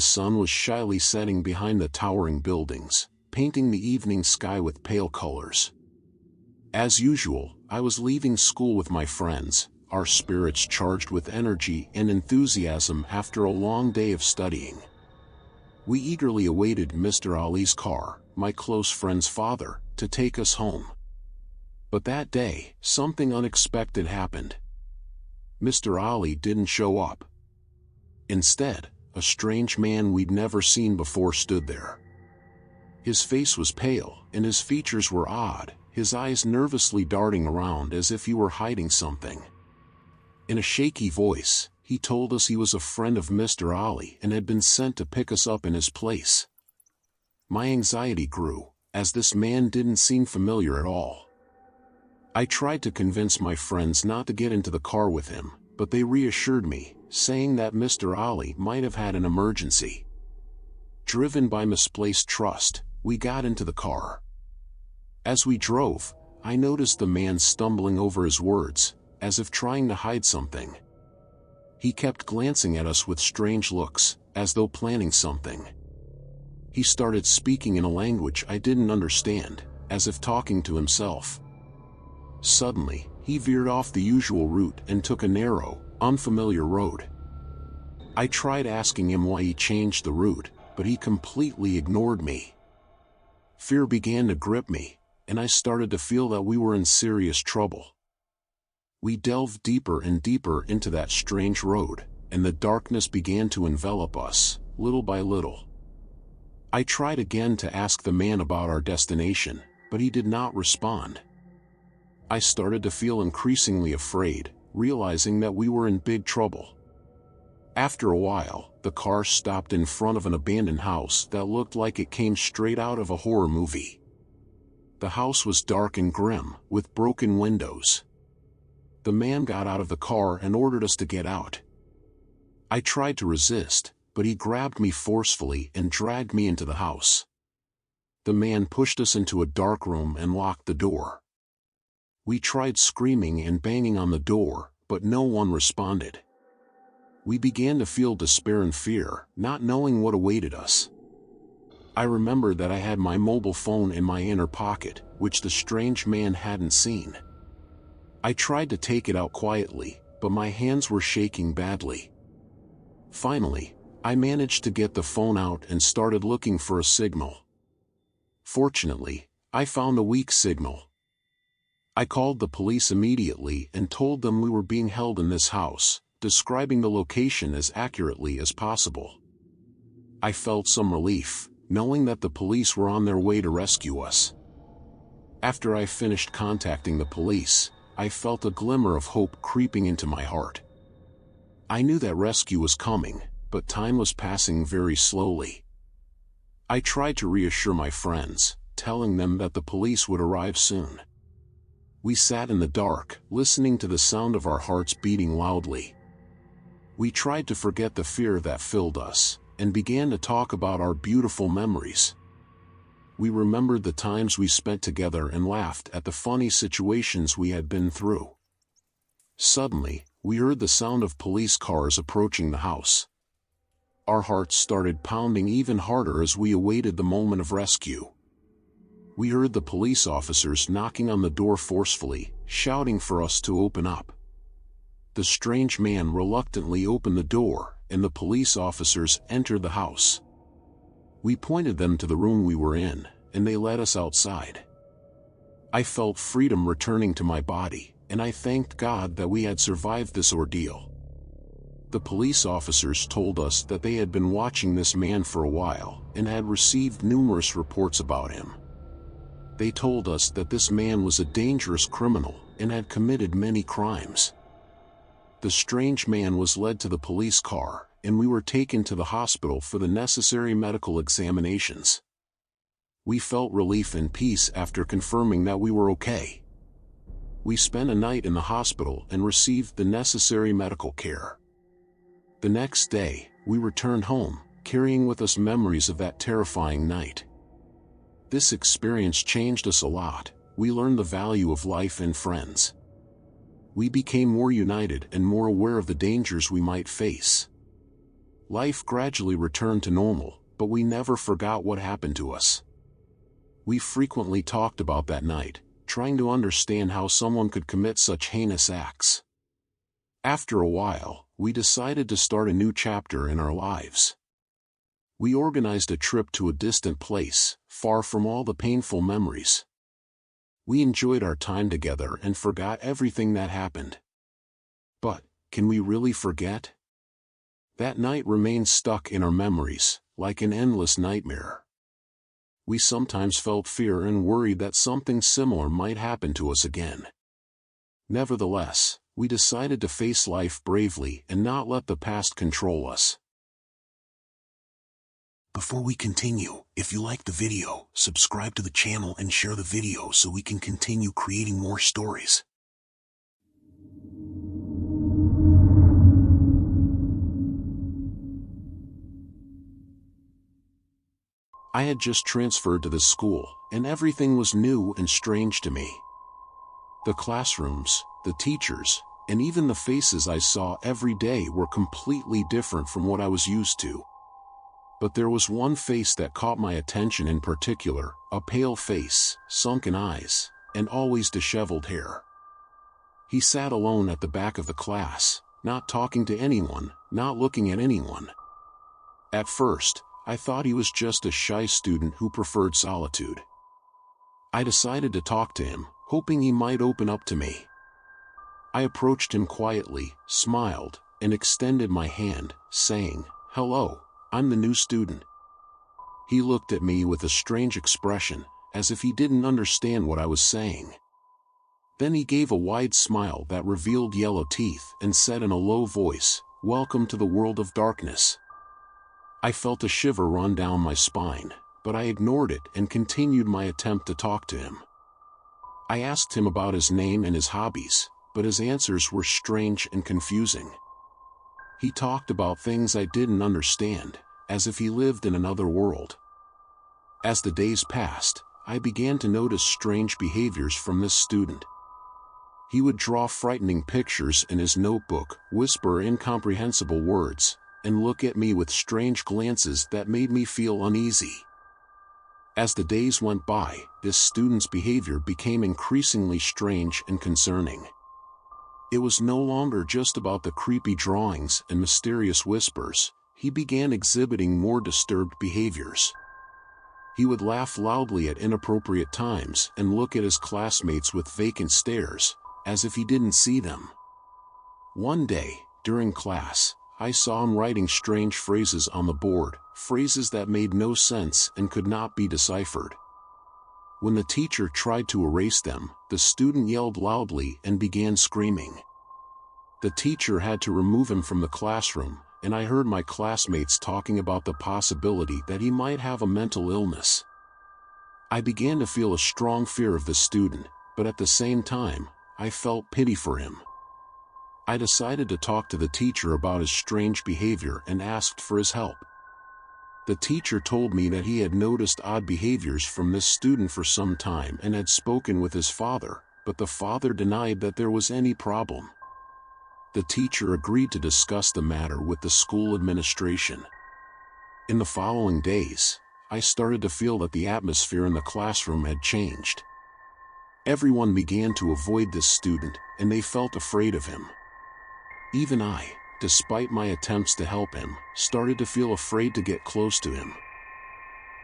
The sun was shyly setting behind the towering buildings, painting the evening sky with pale colors. As usual, I was leaving school with my friends, our spirits charged with energy and enthusiasm after a long day of studying. We eagerly awaited Mr. Ali's car, my close friend's father, to take us home. But that day, something unexpected happened. Mr. Ali didn't show up. Instead, a strange man we'd never seen before stood there. His face was pale, and his features were odd, his eyes nervously darting around as if he were hiding something. In a shaky voice, he told us he was a friend of Mr. Ali and had been sent to pick us up in his place. My anxiety grew, as this man didn't seem familiar at all. I tried to convince my friends not to get into the car with him, but they reassured me, saying that Mr. Ali might have had an emergency. Driven by misplaced trust, we got into the car. As we drove, I noticed the man stumbling over his words, as if trying to hide something. He kept glancing at us with strange looks, as though planning something. He started speaking in a language I didn't understand, as if talking to himself. Suddenly, he veered off the usual route and took a narrow, unfamiliar road. I tried asking him why he changed the route, but he completely ignored me. Fear began to grip me, and I started to feel that we were in serious trouble. We delved deeper and deeper into that strange road, and the darkness began to envelop us, little by little. I tried again to ask the man about our destination, but he did not respond. I started to feel increasingly afraid, realizing that we were in big trouble. After a while, the car stopped in front of an abandoned house that looked like it came straight out of a horror movie. The house was dark and grim, with broken windows. The man got out of the car and ordered us to get out. I tried to resist, but he grabbed me forcefully and dragged me into the house. The man pushed us into a dark room and locked the door. We tried screaming and banging on the door, but no one responded. We began to feel despair and fear, not knowing what awaited us. I remembered that I had my mobile phone in my inner pocket, which the strange man hadn't seen. I tried to take it out quietly, but my hands were shaking badly. Finally, I managed to get the phone out and started looking for a signal. Fortunately, I found a weak signal. I called the police immediately and told them we were being held in this house, describing the location as accurately as possible. I felt some relief, knowing that the police were on their way to rescue us. After I finished contacting the police, I felt a glimmer of hope creeping into my heart. I knew that rescue was coming, but time was passing very slowly. I tried to reassure my friends, telling them that the police would arrive soon. We sat in the dark, listening to the sound of our hearts beating loudly. We tried to forget the fear that filled us, and began to talk about our beautiful memories. We remembered the times we spent together and laughed at the funny situations we had been through. Suddenly, we heard the sound of police cars approaching the house. Our hearts started pounding even harder as we awaited the moment of rescue. We heard the police officers knocking on the door forcefully, shouting for us to open up. The strange man reluctantly opened the door, and the police officers entered the house. We pointed them to the room we were in, and they led us outside. I felt freedom returning to my body, and I thanked God that we had survived this ordeal. The police officers told us that they had been watching this man for a while, and had received numerous reports about him. They told us that this man was a dangerous criminal, and had committed many crimes. The strange man was led to the police car, and we were taken to the hospital for the necessary medical examinations. We felt relief and peace after confirming that we were okay. We spent a night in the hospital and received the necessary medical care. The next day, we returned home, carrying with us memories of that terrifying night. This experience changed us a lot. We learned the value of life and friends. We became more united and more aware of the dangers we might face. Life gradually returned to normal, but we never forgot what happened to us. We frequently talked about that night, trying to understand how someone could commit such heinous acts. After a while, we decided to start a new chapter in our lives. We organized a trip to a distant place, far from all the painful memories. We enjoyed our time together and forgot everything that happened. But, can we really forget? That night remains stuck in our memories, like an endless nightmare. We sometimes felt fear and worried that something similar might happen to us again. Nevertheless, we decided to face life bravely and not let the past control us. Before we continue, if you liked the video, subscribe to the channel and share the video so we can continue creating more stories. I had just transferred to this school, and everything was new and strange to me. The classrooms, the teachers, and even the faces I saw every day were completely different from what I was used to. But there was one face that caught my attention in particular, a pale face, sunken eyes, and always disheveled hair. He sat alone at the back of the class, not talking to anyone, not looking at anyone. At first, I thought he was just a shy student who preferred solitude. I decided to talk to him, hoping he might open up to me. I approached him quietly, smiled, and extended my hand, saying, "Hello, I'm the new student." He looked at me with a strange expression, as if he didn't understand what I was saying. Then he gave a wide smile that revealed yellow teeth and said in a low voice, "Welcome to the world of darkness." I felt a shiver run down my spine, but I ignored it and continued my attempt to talk to him. I asked him about his name and his hobbies, but his answers were strange and confusing. He talked about things I didn't understand, as if he lived in another world. As the days passed, I began to notice strange behaviors from this student. He would draw frightening pictures in his notebook, whisper incomprehensible words, and look at me with strange glances that made me feel uneasy. As the days went by, this student's behavior became increasingly strange and concerning. It was no longer just about the creepy drawings and mysterious whispers. He began exhibiting more disturbed behaviors. He would laugh loudly at inappropriate times and look at his classmates with vacant stares, as if he didn't see them. One day, during class, I saw him writing strange phrases on the board, phrases that made no sense and could not be deciphered. When the teacher tried to erase them, the student yelled loudly and began screaming. The teacher had to remove him from the classroom, and I heard my classmates talking about the possibility that he might have a mental illness. I began to feel a strong fear of the student, but at the same time, I felt pity for him. I decided to talk to the teacher about his strange behavior and asked for his help. The teacher told me that he had noticed odd behaviors from this student for some time and had spoken with his father, but the father denied that there was any problem. The teacher agreed to discuss the matter with the school administration. In the following days, I started to feel that the atmosphere in the classroom had changed. Everyone began to avoid this student, and they felt afraid of him. Even I, despite my attempts to help him, started to feel afraid to get close to him.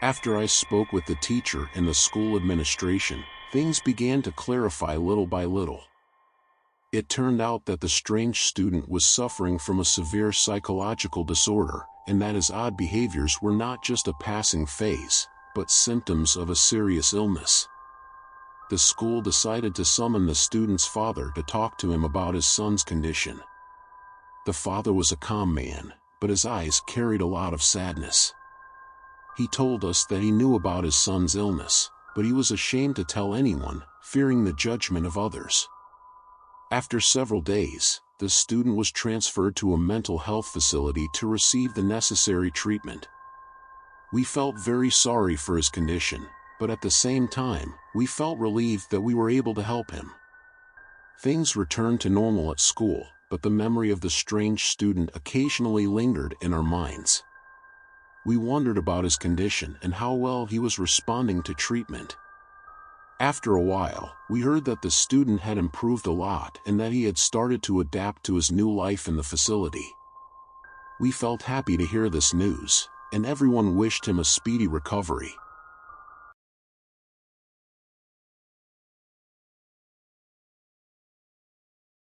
After I spoke with the teacher and the school administration, things began to clarify little by little. It turned out that the strange student was suffering from a severe psychological disorder, and that his odd behaviors were not just a passing phase, but symptoms of a serious illness. The school decided to summon the student's father to talk to him about his son's condition. The father was a calm man, but his eyes carried a lot of sadness. He told us that he knew about his son's illness, but he was ashamed to tell anyone, fearing the judgment of others. After several days, the student was transferred to a mental health facility to receive the necessary treatment. We felt very sorry for his condition, but at the same time, we felt relieved that we were able to help him. Things returned to normal at school, but the memory of the strange student occasionally lingered in our minds. We wondered about his condition and how well he was responding to treatment. After a while, we heard that the student had improved a lot and that he had started to adapt to his new life in the facility. We felt happy to hear this news, and everyone wished him a speedy recovery.